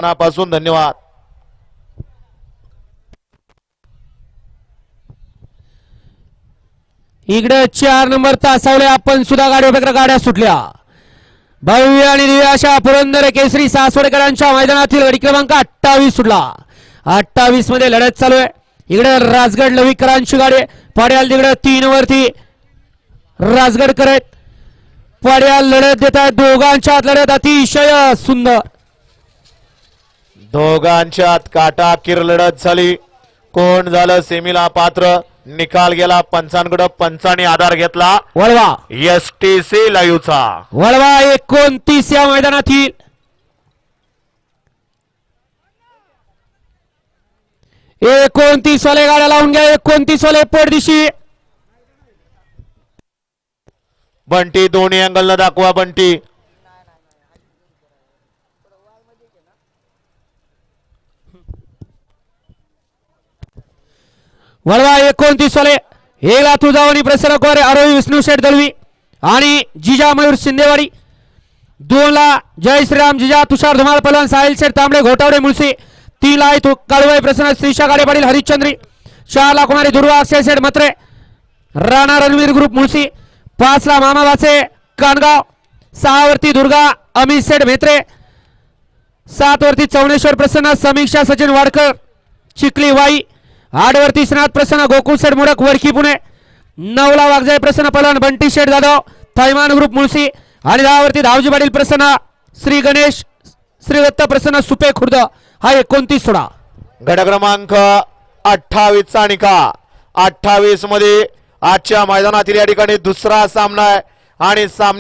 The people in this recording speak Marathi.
मनापासून धन्यवाद. इकडे 4 नंबर तासावले आपण सुद्धा गाड्या सुटल्या. भव्य आणि दिव्य अशा पुरंदर केसरी सासवडकरांच्या मैदानातील गडी क्रमांक 28 सुटला. 28 मध्ये लढत चालू आहे. इकडे राजगड लविकरांची गाडी पाड्याल तिकडे 3 वरती राजगड करत पाड्याल लढत देत आहेत. दोघांच्यात लढत अतिशय सुंदर. दोघांच्यात काटाकीर लढत झाली. कोण झालं सेमीला पात्र निकाल गेला पंचांकडे. पंचांनी आधार घेतला वळवा एसटीसी लाईव्हचा. वळवा 29 या मैदानातील 29 वाले गाड्या लावून घ्या. 29 वाले पडदिशी. बंटी दोन्ही अँगलला दाखवा. बंटी वळवा 29 वाले हे लातूर जावणी प्रसन्न कोरे आरोही विष्णू शेठ दलवी आणि जिजा मयूर शिंदेवाडी. 2 ला जय श्रीराम जिजा तुषार धुमाळ पलवान साहिल शेठ तांबडे घोटावडे मुळशी. 3 ला काळुबाई प्रसन्न श्रीशा गाडे पाटील हरिश्चंद्री. 4 ला कुमारी दुर्वा अक्षय शेठ मत्रे राणा रणवीर ग्रुप मुळशी. 5 ला मामा वाचे कानगाव. 6 वरती दुर्गा अमित शेठ मेत्रे. 7 वरती चौनेश्वर प्रसन्न समीक्षा सचिन वाडकर चिखली वाई. 8 वरती श्रीनाथ प्रसन्न गोकुळ शेठ मोडक वडकी पुणे. 9 ला वाघजाई प्रसन्न पलवान बंटी शेठ जाधव थैमान ग्रुप मुळशी. आणि 10 वरती धावजी पाटील प्रसन्न श्री गणेश श्रीदत्त प्रसन्न सुपे खुर्द. हा 29 सोडा. गट क्रमांक 28 चा निकाल. 28 मध्ये आजच्या मैदानातील या ठिकाणी दुसरा सामना आहे आणि सामना